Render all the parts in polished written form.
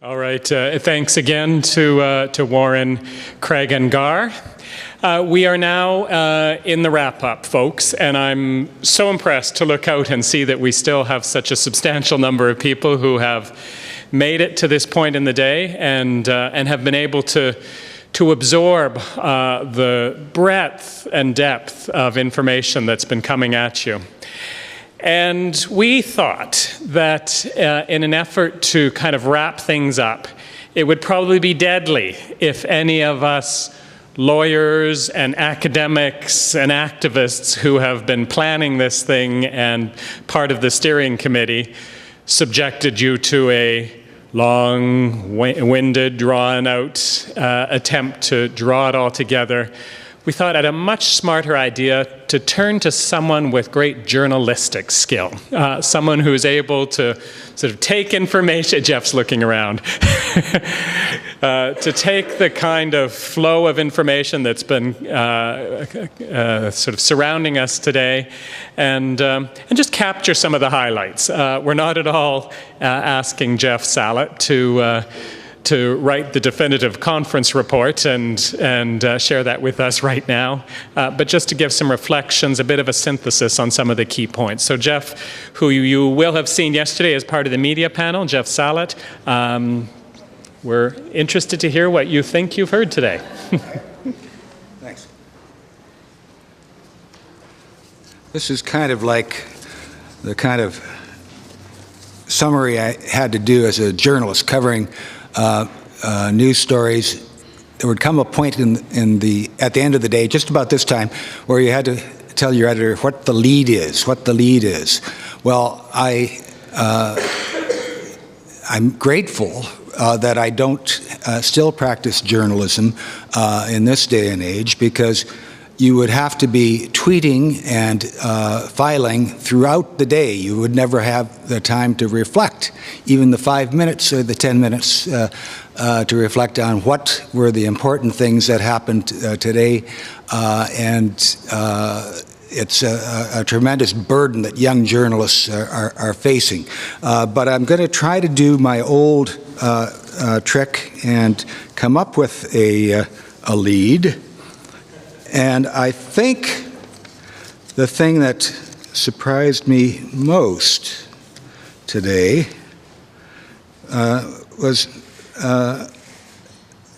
All right, thanks again to Warren, Craig, and Gar. We are now in the wrap-up, folks, and I'm so impressed to look out and see that we still have such a substantial number of people who have made it to this point in the day and have been able to absorb the breadth and depth of information that's been coming at you. And we thought that in an effort to kind of wrap things up, it would probably be deadly if any of us lawyers and academics and activists who have been planning this thing and part of the steering committee subjected you to a long-winded, drawn-out attempt to draw it all together. We thought it a much smarter idea to turn to someone with great journalistic skill, someone who's able to sort of take information, Jeff's looking around, to take the kind of flow of information that's been sort of surrounding us today and just capture some of the highlights. We're not at all asking Jeff Sallot to write the definitive conference report and share that with us right now, but just to give some reflections, a bit of a synthesis on some of the key points. So Jeff, who you will have seen yesterday as part of the media panel, Jeff Sallot, we're interested to hear what you think you've heard today. Thanks. This is kind of like the kind of summary I had to do as a journalist covering news stories. There would come a point at the end of the day, just about this time, where you had to tell your editor what the lead is. Well, I'm grateful that I don't still practice journalism in this day and age, because you would have to be tweeting and filing throughout the day. You would never have the time to reflect, even the 5 minutes or the 10 minutes to reflect on what were the important things that happened today. It's a tremendous burden that young journalists are facing. But I'm going to try to do my old trick and come up with a lead. And I think the thing that surprised me most today was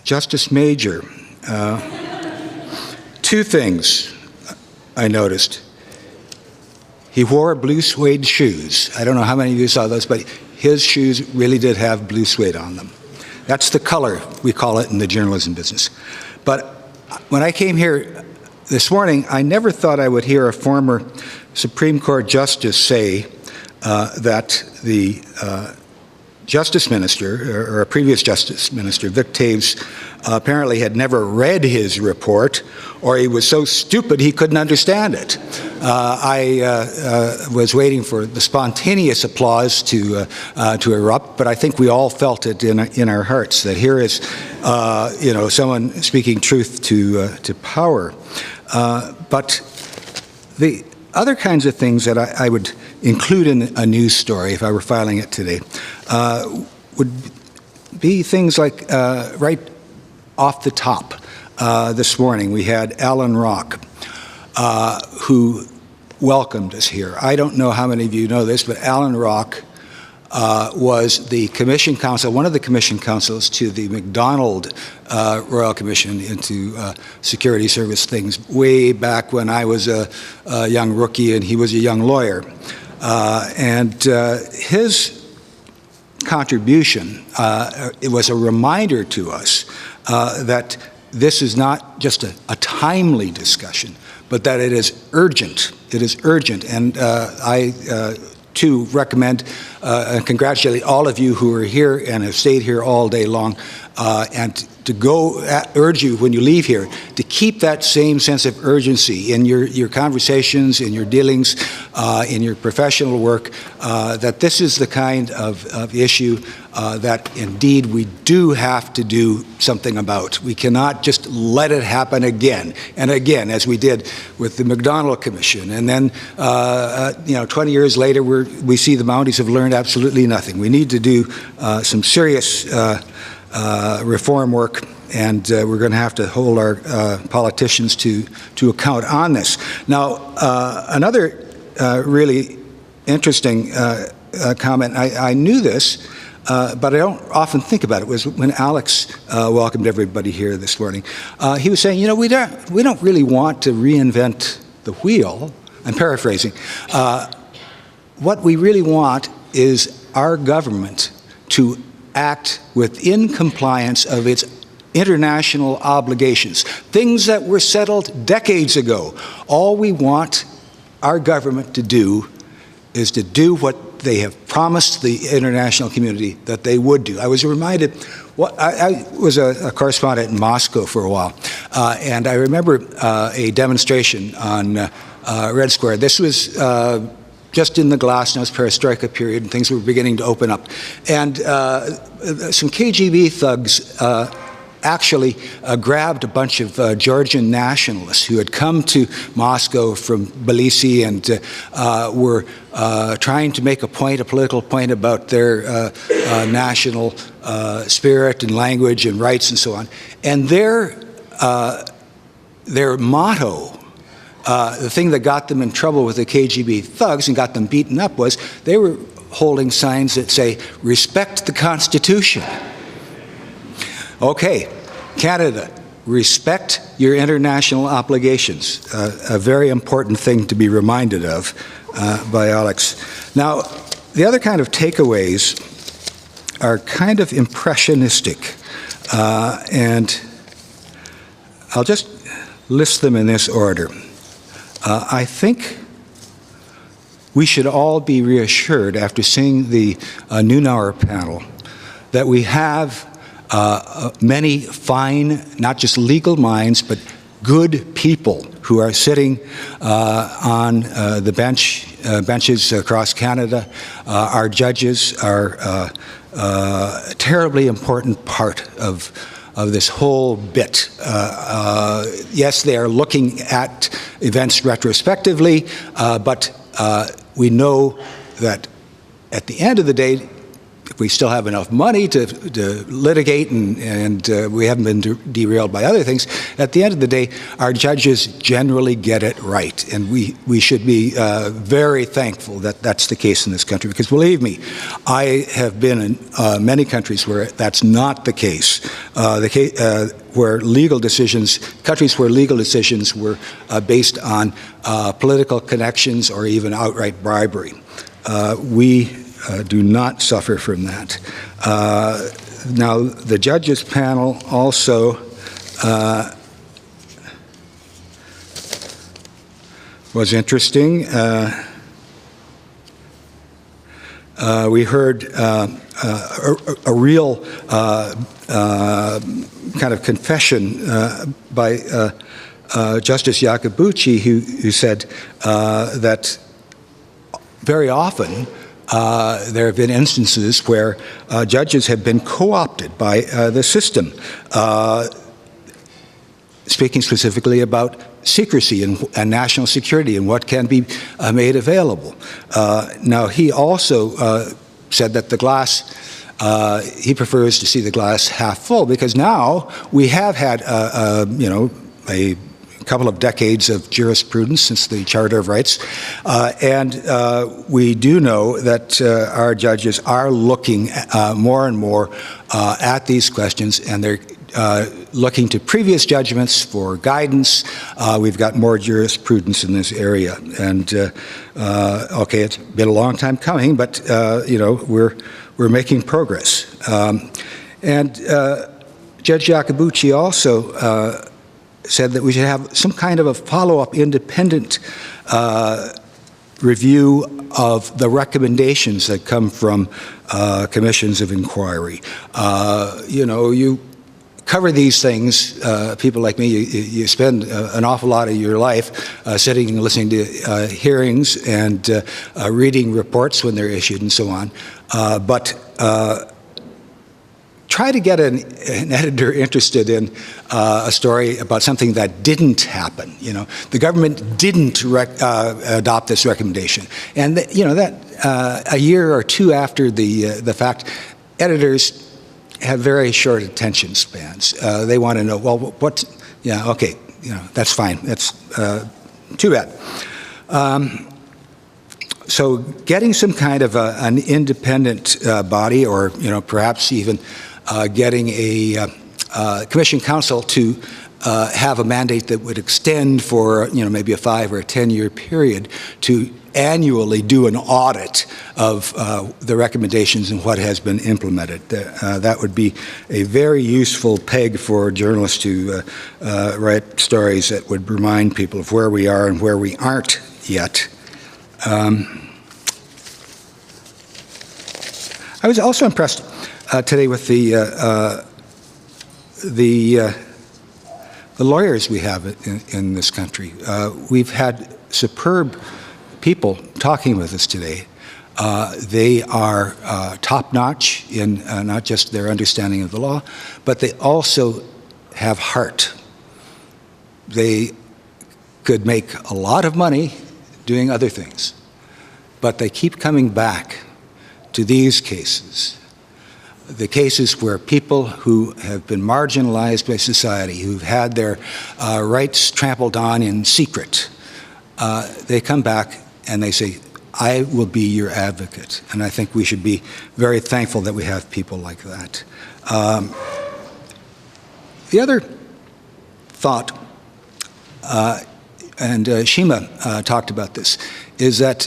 Justice Major. Two things I noticed. He wore blue suede shoes. I don't know how many of you saw those, but his shoes really did have blue suede on them. That's the color, we call it in the journalism business. But when I came here this morning, I never thought I would hear a former Supreme Court justice say that the justice minister, or a previous justice minister, Vic Taves, apparently had never read his report, or he was so stupid he couldn't understand it. I was waiting for the spontaneous applause to erupt, but I think we all felt it in our hearts that here is, someone speaking truth to power. But the other kinds of things that I would include in a news story if I were filing it today would be things like right off the top. This morning we had Alan Roch, who welcomed us here. I don't know how many of you know this, but Alan Roch was the commission counsel, one of the commission counsels to the MacDonald Royal Commission into security service things way back when I was a young rookie and he was a young lawyer. His contribution, it was a reminder to us that this is not just a timely discussion, but that it is urgent. It is urgent. And I too recommend and congratulate all of you who are here and have stayed here all day long and to urge you when you leave here to keep that same sense of urgency in your conversations, in your dealings, in your professional work, that this is the kind of issue that indeed we do have to do something about. We cannot just let it happen again and again, as we did with the McDonald Commission. And then, 20 years later, we see the Mounties have learned absolutely nothing. We need to do some serious reform work, and we're going to have to hold our politicians to account on this. Now, another really interesting comment, I knew this, but I don't often think about it, was when Alex welcomed everybody here this morning. He was saying, we don't really want to reinvent the wheel. I'm paraphrasing. What we really want is our government to act within compliance of its international obligations, things that were settled decades ago. All we want our government to do is to do what they have promised the international community that they would do. I was reminded, I was a correspondent in Moscow for a while, and I remember a demonstration on Red Square. This was just in the glasnost perestroika period, and things were beginning to open up. And some KGB thugs actually grabbed a bunch of Georgian nationalists who had come to Moscow from Tbilisi and were trying to make a political point about their national spirit and language and rights and so on. And their motto, the thing that got them in trouble with the KGB thugs and got them beaten up, was they were holding signs that say, "Respect the Constitution." Okay, Canada, respect your international obligations. A very important thing to be reminded of by Alex. Now, the other kind of takeaways are kind of impressionistic, and I'll just list them in this order. I think we should all be reassured after seeing the noon hour panel that we have many fine, not just legal minds, but good people who are sitting on the benches across Canada. Our judges are a terribly important part of this whole bit. Yes, they are looking at events retrospectively, but we know that at the end of the day, if we still have enough money to litigate and we haven't been derailed by other things, at the end of the day, our judges generally get it right. And we should be very thankful that that's the case in this country, because believe me, I have been in many countries where that's not the case. Where legal decisions, countries where legal decisions were based on political connections or even outright bribery. We do not suffer from that. Now, the judges panel also was interesting. We heard a real kind of confession by Justice Iacobucci, who said that very often there have been instances where judges have been co-opted by the system, speaking specifically about secrecy and national security and what can be made available. Now, he also said that the glass, he prefers to see the glass half full, because now we have had, a couple of decades of jurisprudence since the Charter of Rights, and we do know that our judges are looking more and more at these questions, and they're looking to previous judgments for guidance. We've got more jurisprudence in this area, and okay, it's been a long time coming, but we're making progress. And Judge Iacobucci also said that we should have some kind of a follow-up independent review of the recommendations that come from commissions of inquiry. You cover these things. People like me, you spend an awful lot of your life sitting and listening to hearings and reading reports when they're issued and so on. But try to get an editor interested in a story about something that didn't happen. You know, the government didn't adopt this recommendation, and that a year or two after the fact, editors have very short attention spans. They want to know, well, what? Yeah, okay, that's fine. That's too bad. So getting some kind of an independent body, or perhaps even getting a commission council to have a mandate that would extend for maybe a 5 or 10-year period to annually do an audit of the recommendations and what has been implemented. That would be a very useful peg for journalists to write stories that would remind people of where we are and where we aren't yet. I was also impressed today with the lawyers we have in this country. We've had superb people talking with us today. They are top-notch in not just their understanding of the law, but they also have heart. They could make a lot of money doing other things, but they keep coming back to these cases. The cases where people who have been marginalized by society, who've had their rights trampled on in secret, they come back and they say, I will be your advocate. And I think we should be very thankful that we have people like that. The other thought, and Shima talked about this, is that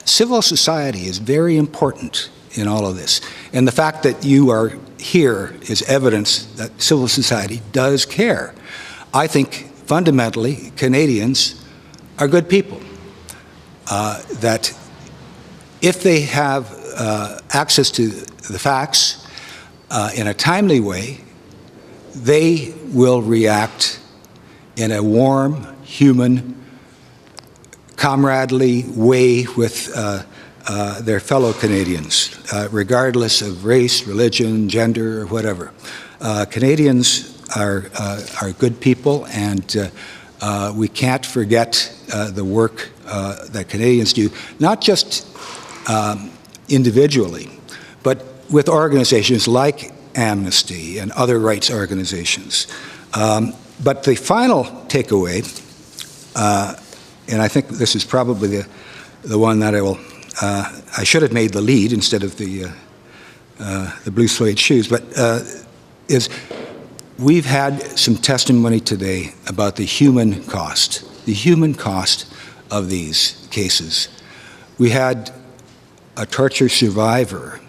civil society is very important in all of this. And the fact that you are here is evidence that civil society does care. I think fundamentally Canadians are good people. That if they have access to the facts in a timely way, they will react in a warm, human, comradely way with their fellow Canadians, regardless of race, religion, gender, or whatever. Canadians are good people, and we can't forget the work that Canadians do, not just individually, but with organizations like Amnesty and other rights organizations. But the final takeaway, and I think this is probably the one that I should have made the lead instead of the blue suede shoes, but is we've had some testimony today about the human cost of these cases. We had a torture survivor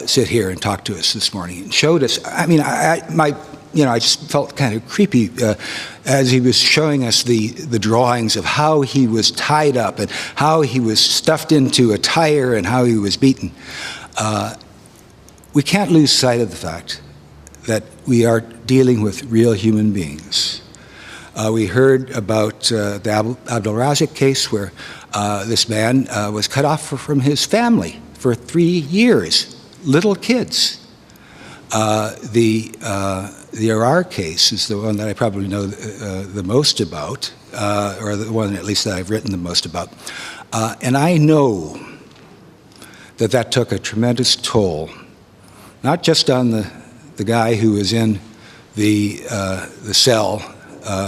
sit here and talk to us this morning and showed us. I mean, I just felt kind of creepy as he was showing us the drawings of how he was tied up and how he was stuffed into a tire and how he was beaten. We can't lose sight of the fact that we are dealing with real human beings. We heard about the Abdul Razak case where this man was cut off from his family for 3 years, little kids. The Arar case is the one that I probably know the most about, or the one at least that I've written the most about. And I know that took a tremendous toll, not just on the guy who was in the cell,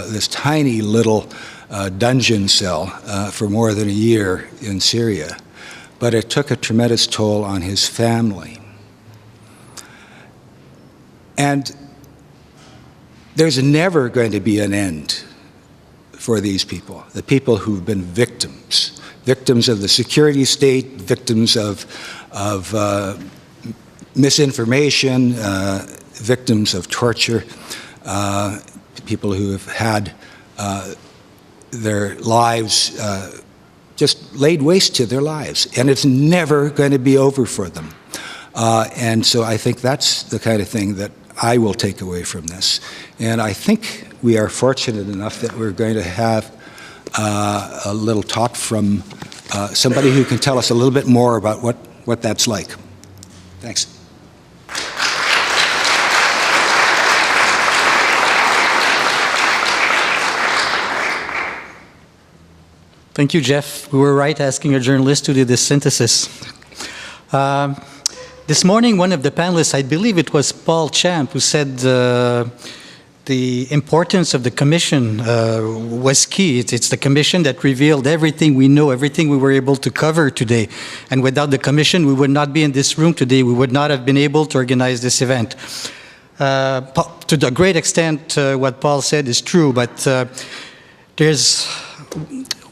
this tiny little dungeon cell for more than a year in Syria, but it took a tremendous toll on his family. And there's never going to be an end for these people, the people who've been victims of the security state, victims of misinformation, victims of torture, people who have had their lives just laid waste to their lives, and it's never going to be over for them. And so I think that's the kind of thing that I will take away from this. And I think we are fortunate enough that we're going to have a little talk from somebody who can tell us a little bit more about what that's like. Thanks. Thank you, Jeff. We were right asking a journalist to do this synthesis. This morning, one of the panelists, I believe it was Paul Champ, who said the importance of the commission was key. It's the commission that revealed everything we know, everything we were able to cover today. And without the commission, we would not be in this room today. We would not have been able to organize this event. To a great extent, what Paul said is true, but there's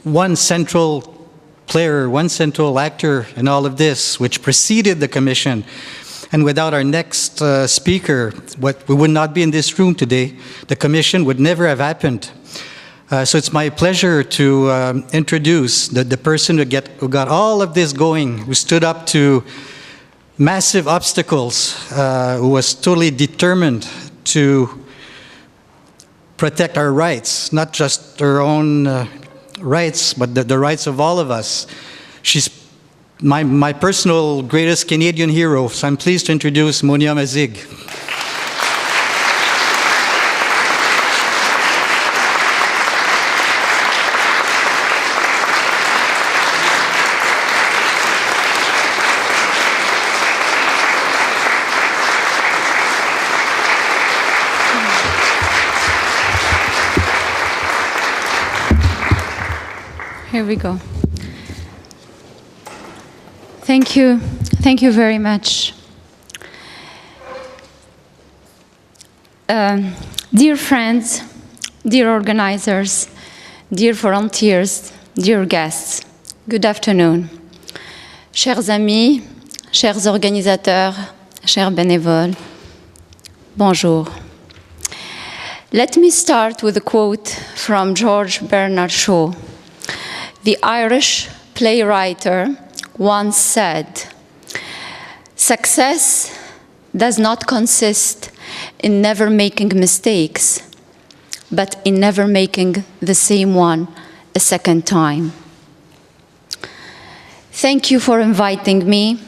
one central player, one central actor in all of this, which preceded the commission. And without our next speaker, we would not be in this room today. The commission would never have happened. So it's my pleasure to introduce the person who got all of this going, who stood up to massive obstacles, who was totally determined to protect our rights, not just our own rights, but the rights of all of us. She's my personal greatest Canadian hero, so I'm pleased to introduce Monia Mazigh. Here we go. Thank you. Thank you very much. Dear friends, dear organizers, dear volunteers, dear guests, good afternoon. Chers amis, chers organisateurs, chers bénévoles, bonjour. Let me start with a quote from George Bernard Shaw. The Irish playwright once said, "Success does not consist in never making mistakes, but in never making the same one a second time." Thank you for inviting me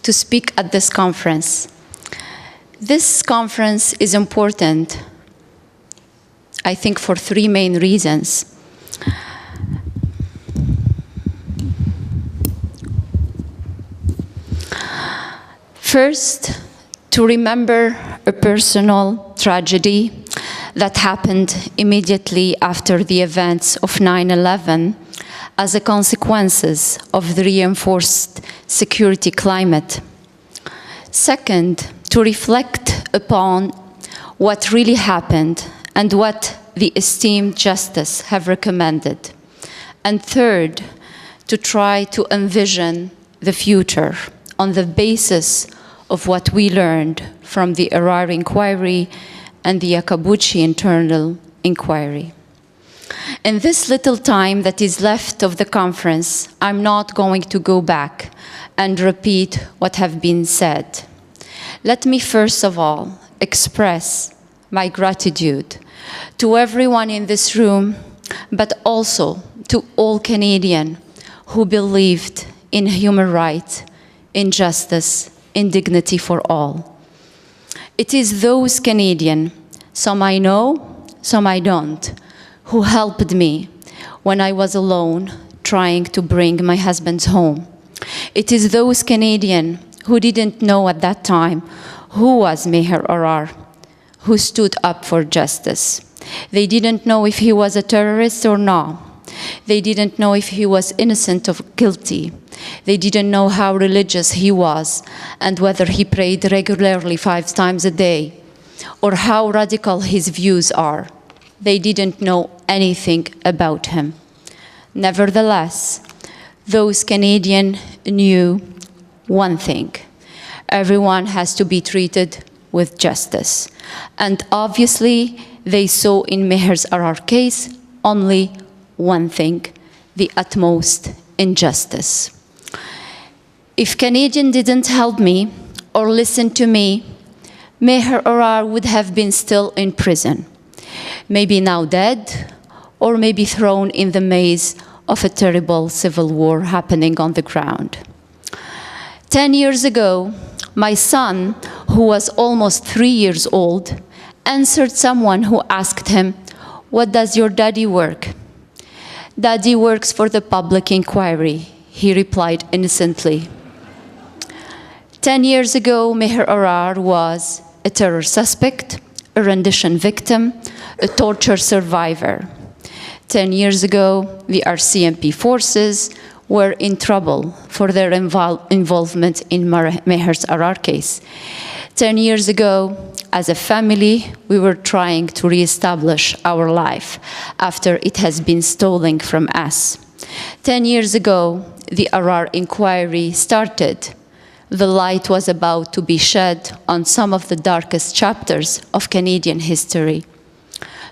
to speak at this conference. This conference is important, I think, for three main reasons. First, to remember a personal tragedy that happened immediately after the events of 9/11 as a consequence of the reinforced security climate. Second, to reflect upon what really happened and what the esteemed justice have recommended. And third, to try to envision the future on the basis of what we learned from the Arar inquiry and the Yakabuchi internal inquiry. In this little time that is left of the conference, I'm not going to go back and repeat what have been said. Let me first of all express my gratitude to everyone in this room, but also to all Canadians who believed in human rights, in justice, in dignity for all. It is those Canadians, some I know, some I don't, who helped me when I was alone trying to bring my husband home. It is those Canadians who didn't know at that time who was Meher Arar, who stood up for justice. They didn't know if he was a terrorist or not. They didn't know if he was innocent or guilty. They didn't know how religious he was and whether he prayed regularly 5 times a day or how radical his views are. They didn't know anything about him. Nevertheless, those Canadians knew one thing. Everyone has to be treated with justice. And obviously, they saw in Meher's Arar case only one thing, the utmost injustice. If Canadians didn't help me or listen to me, Meher Arar would have been still in prison, maybe now dead, or maybe thrown in the maze of a terrible civil war happening on the ground. 10 years ago, my son, who was almost 3 years old, answered someone who asked him, "What does your daddy work?" "Daddy works for the public inquiry," he replied innocently. 10 years ago, Meher Arar was a terror suspect, a rendition victim, a torture survivor. 10 years ago, the RCMP forces were in trouble for their involvement in Meher's Arar case. 10 years ago, as a family, we were trying to reestablish our life after it has been stolen from us. 10 years ago, the Arar inquiry started. The light was about to be shed on some of the darkest chapters of Canadian history.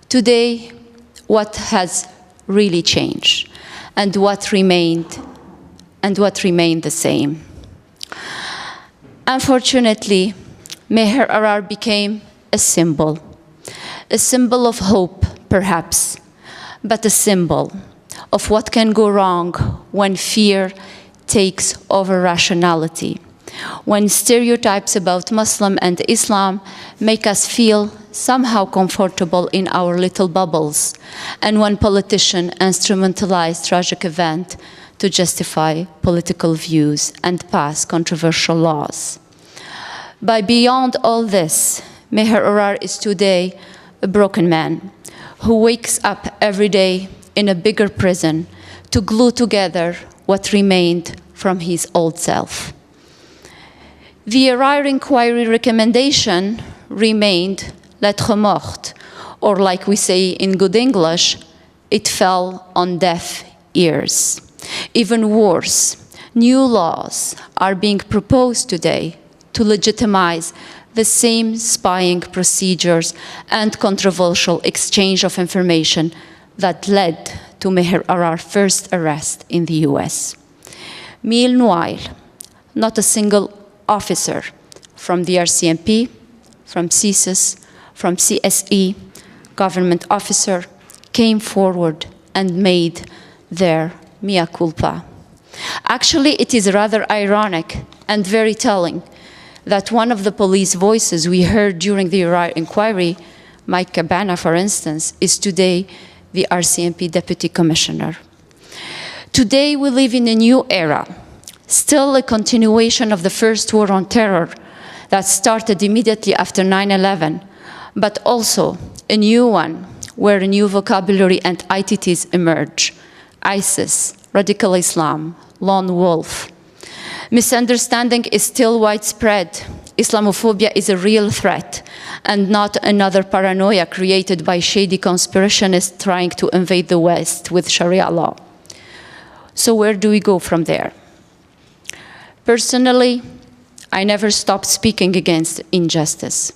Today, what has really changed and what remained the same? Unfortunately, Meher Arar became a symbol of hope, perhaps, but a symbol of what can go wrong when fear takes over rationality, when stereotypes about Muslim and Islam make us feel somehow comfortable in our little bubbles, and when politicians instrumentalize tragic events to justify political views and pass controversial laws. But beyond all this, Meher Arar is today a broken man who wakes up every day in a bigger prison to glue together what remained from his old self. The Arar inquiry recommendation remained lettre morte, or like we say in good English, it fell on deaf ears. Even worse, new laws are being proposed today to legitimize the same spying procedures and controversial exchange of information that led to Meher Arar's first arrest in the US. Meanwhile, not a single officer from the RCMP, from CSIS, from CSE, government officer, came forward and made their mea culpa. Actually, it is rather ironic and very telling that one of the police voices we heard during the Arar inquiry, Mike Cabana, for instance, is today the RCMP Deputy Commissioner. Today, we live in a new era, still a continuation of the first war on terror that started immediately after 9/11, but also a new one where a new vocabulary and entities emerge: ISIS, radical Islam, lone wolf. Misunderstanding is still widespread. Islamophobia is a real threat and not another paranoia created by shady conspiracionists trying to invade the West with Sharia law. So where do we go from there? Personally, I never stopped speaking against injustice.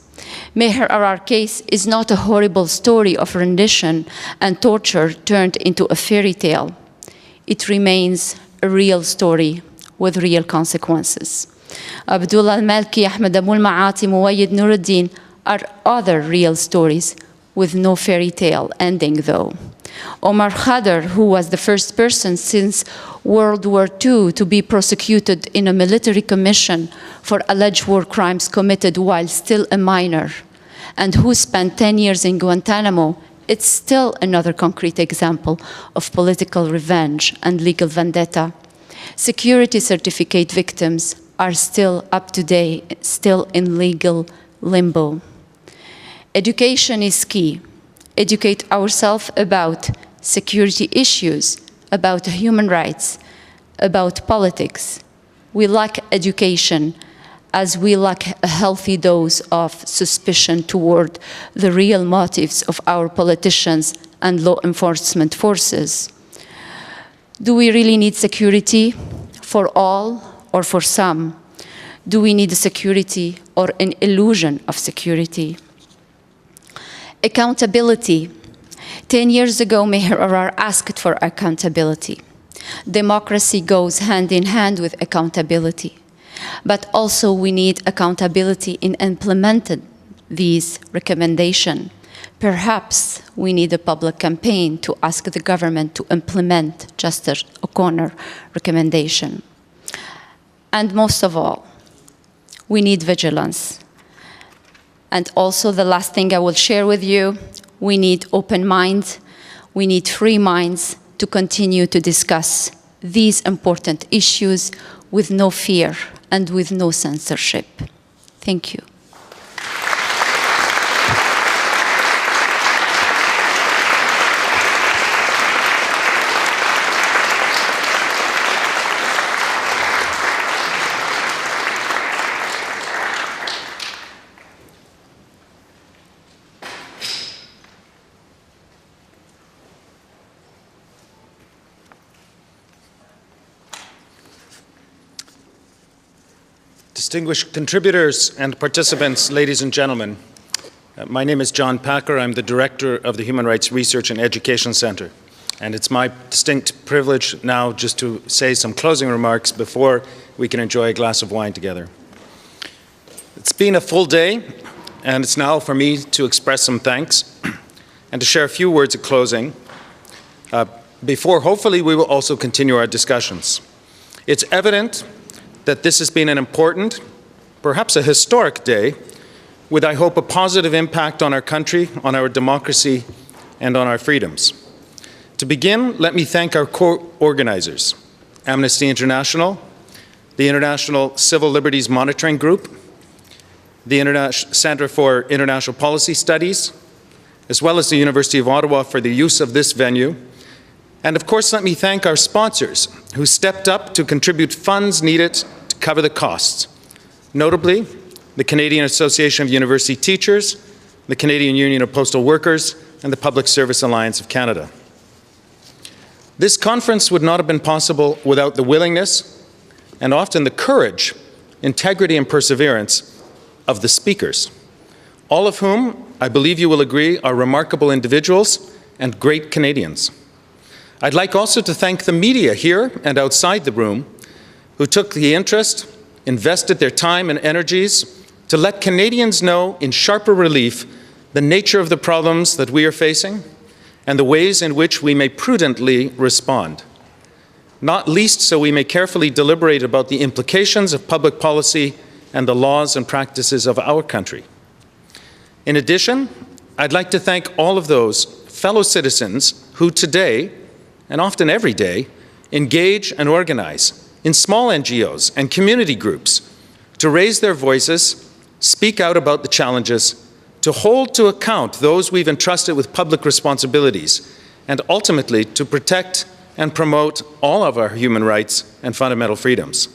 Meher Arar case is not a horrible story of rendition and torture turned into a fairy tale. It remains a real story with real consequences. Abdullah al-Malki, Ahmed Abul Ma'ati, Muwayyid Nuruddin are other real stories with no fairy tale ending though. Omar Khadr, who was the first person since World War II to be prosecuted in a military commission for alleged war crimes committed while still a minor, and who spent 10 years in Guantanamo, it's still another concrete example of political revenge and legal vendetta. Security certificate victims are still up to date, still in legal limbo. Education is key. Educate ourselves about security issues, about human rights, about politics. We lack education as we lack a healthy dose of suspicion toward the real motives of our politicians and law enforcement forces. Do we really need security for all or for some? Do we need a security or an illusion of security? Accountability. 10 years ago, Meher Arar asked for accountability. Democracy goes hand in hand with accountability. But also we need accountability in implementing these recommendations. Perhaps we need a public campaign to ask the government to implement Justice O'Connor recommendation. And most of all, we need vigilance. And also the last thing I will share with you, we need open minds, we need free minds to continue to discuss these important issues with no fear and with no censorship. Thank you. Distinguished contributors and participants, ladies and gentlemen, my name is John Packer. I'm the Director of the Human Rights Research and Education Center. And it's my distinct privilege now just to say some closing remarks before we can enjoy a glass of wine together. It's been a full day, and it's now for me to express some thanks and to share a few words of closing before hopefully we will also continue our discussions. It's evident that this has been an important, perhaps a historic day, with, I hope, a positive impact on our country, on our democracy, and on our freedoms. To begin, let me thank our co-organizers, Amnesty International, the International Civil Liberties Monitoring Group, the Center for International Policy Studies, as well as the University of Ottawa for the use of this venue. And of course, let me thank our sponsors who stepped up to contribute funds needed to cover the costs, notably the Canadian Association of University Teachers, the Canadian Union of Postal Workers, and the Public Service Alliance of Canada. This conference would not have been possible without the willingness and often the courage, integrity, and perseverance of the speakers, all of whom, I believe you will agree, are remarkable individuals and great Canadians. I'd like also to thank the media here and outside the room who took the interest, invested their time and energies to let Canadians know in sharper relief the nature of the problems that we are facing and the ways in which we may prudently respond, not least so we may carefully deliberate about the implications of public policy and the laws and practices of our country. In addition, I'd like to thank all of those fellow citizens who today, and often every day, engage and organize in small NGOs and community groups to raise their voices, speak out about the challenges, to hold to account those we've entrusted with public responsibilities, and ultimately to protect and promote all of our human rights and fundamental freedoms.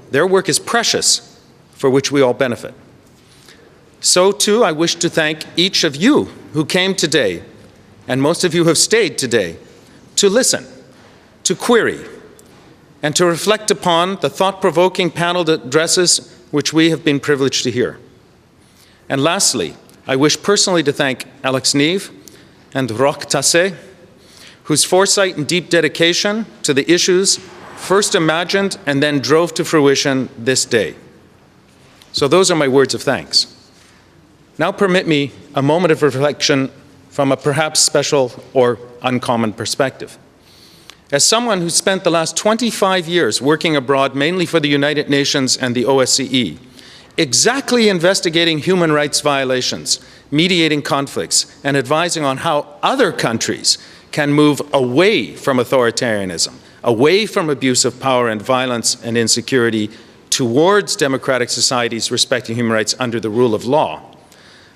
Their work is precious, for which we all benefit. So too, I wish to thank each of you who came today, and most of you have stayed today, to listen, to query, and to reflect upon the thought-provoking panel addresses which we have been privileged to hear. And lastly, I wish personally to thank Alex Neve and Roch Tassé, whose foresight and deep dedication to the issues first imagined and then drove to fruition this day. So those are my words of thanks. Now permit me a moment of reflection from a perhaps special or uncommon perspective. As someone who spent the last 25 years working abroad, mainly for the United Nations and the OSCE, exactly investigating human rights violations, mediating conflicts, and advising on how other countries can move away from authoritarianism, away from abuse of power and violence and insecurity, towards democratic societies respecting human rights under the rule of law,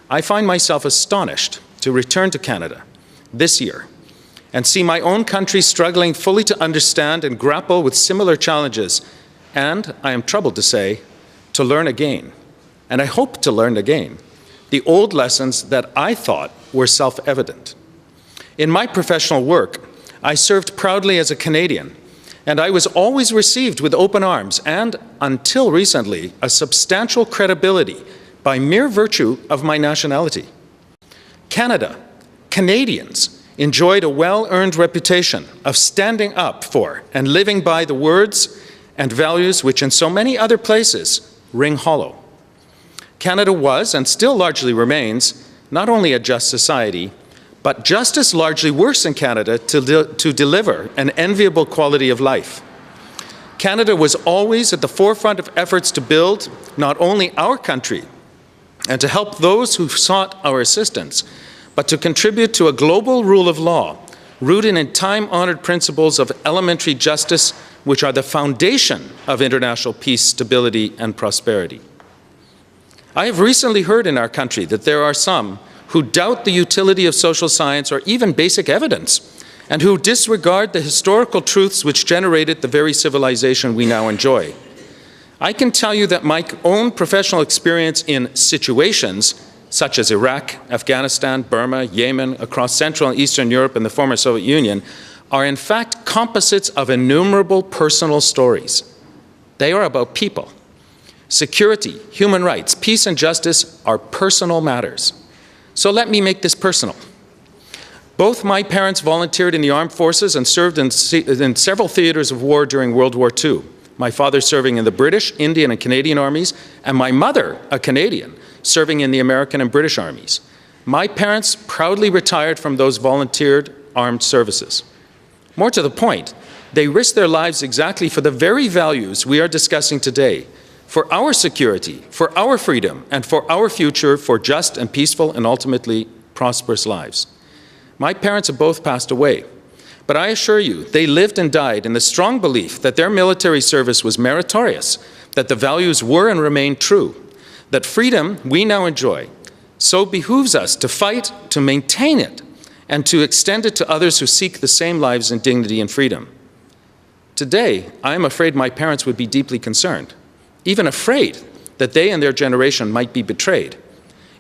I find myself astonished to return to Canada this year and see my own country struggling fully to understand and grapple with similar challenges, and, I am troubled to say, to learn again, and I hope to learn again, the old lessons that I thought were self-evident. In my professional work, I served proudly as a Canadian, and I was always received with open arms and, until recently, a substantial credibility by mere virtue of my nationality. Canada, Canadians, enjoyed a well-earned reputation of standing up for and living by the words and values which in so many other places ring hollow. Canada was, and still largely remains, not only a just society, but just as largely worse in Canada to deliver an enviable quality of life. Canada was always at the forefront of efforts to build not only our country and to help those who sought our assistance, but to contribute to a global rule of law rooted in time-honored principles of elementary justice, which are the foundation of international peace, stability, and prosperity. I have recently heard in our country that there are some who doubt the utility of social science or even basic evidence, and who disregard the historical truths which generated the very civilization we now enjoy. I can tell you that my own professional experience in situations such as Iraq, Afghanistan, Burma, Yemen, across Central and Eastern Europe and the former Soviet Union are in fact composites of innumerable personal stories. They are about people. Security, human rights, peace and justice are personal matters. So let me make this personal. Both my parents volunteered in the armed forces and served in several theaters of war during World War II. My father serving in the British, Indian, and Canadian armies, and my mother, a Canadian, serving in the American and British armies. My parents proudly retired from those volunteered armed services. More to the point, they risked their lives exactly for the very values we are discussing today, for our security, for our freedom, and for our future, for just and peaceful and ultimately prosperous lives. My parents have both passed away, but I assure you, they lived and died in the strong belief that their military service was meritorious, that the values were and remain true, that freedom we now enjoy so behooves us to fight, to maintain it, and to extend it to others who seek the same lives in dignity and freedom. Today, I am afraid my parents would be deeply concerned, even afraid that they and their generation might be betrayed,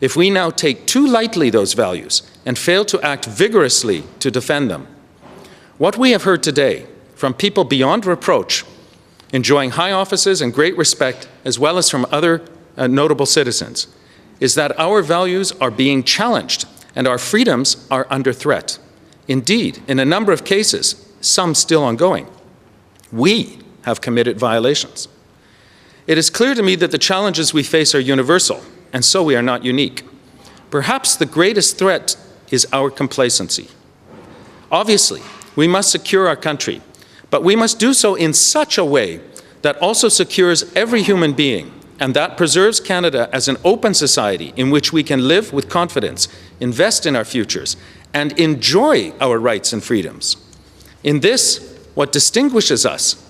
if we now take too lightly those values and fail to act vigorously to defend them. What we have heard today from people beyond reproach, enjoying high offices and great respect, as well as from other notable citizens, is that our values are being challenged and our freedoms are under threat. Indeed, in a number of cases, some still ongoing, we have committed violations. It is clear to me that the challenges we face are universal, and so we are not unique. Perhaps the greatest threat is our complacency. Obviously, we must secure our country, but we must do so in such a way that also secures every human being, and that preserves Canada as an open society in which we can live with confidence, invest in our futures, and enjoy our rights and freedoms. In this, what distinguishes us,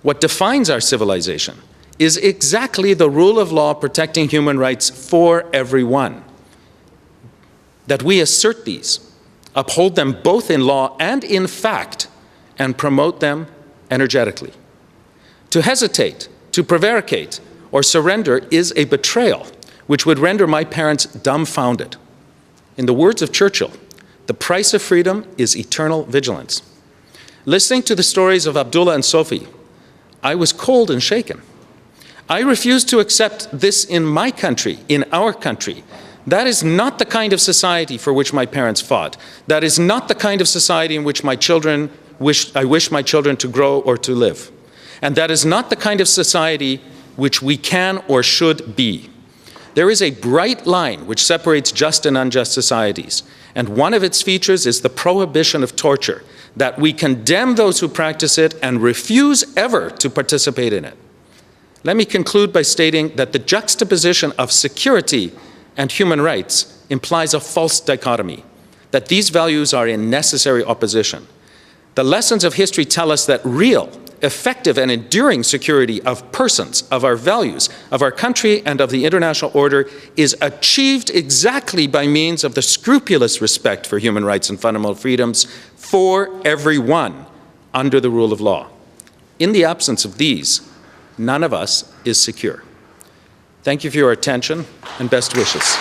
what defines our civilization, is exactly the rule of law protecting human rights for everyone. That we assert these, uphold them both in law and in fact, and promote them energetically. To hesitate, to prevaricate, or surrender is a betrayal which would render my parents dumbfounded. In the words of Churchill, the price of freedom is eternal vigilance. Listening to the stories of Abdullah and Sophie, I was cold and shaken. I refuse to accept this in my country, in our country. That is not the kind of society for which my parents fought. That is not the kind of society in which I wish my children to grow or to live. And that is not the kind of society which we can or should be. There is a bright line which separates just and unjust societies, and one of its features is the prohibition of torture, that we condemn those who practice it and refuse ever to participate in it. Let me conclude by stating that the juxtaposition of security and human rights implies a false dichotomy, that these values are in necessary opposition. The lessons of history tell us that real, effective, and enduring security of persons, of our values, of our country, and of the international order is achieved exactly by means of the scrupulous respect for human rights and fundamental freedoms for everyone under the rule of law. In the absence of these, none of us is secure. Thank you for your attention and best wishes.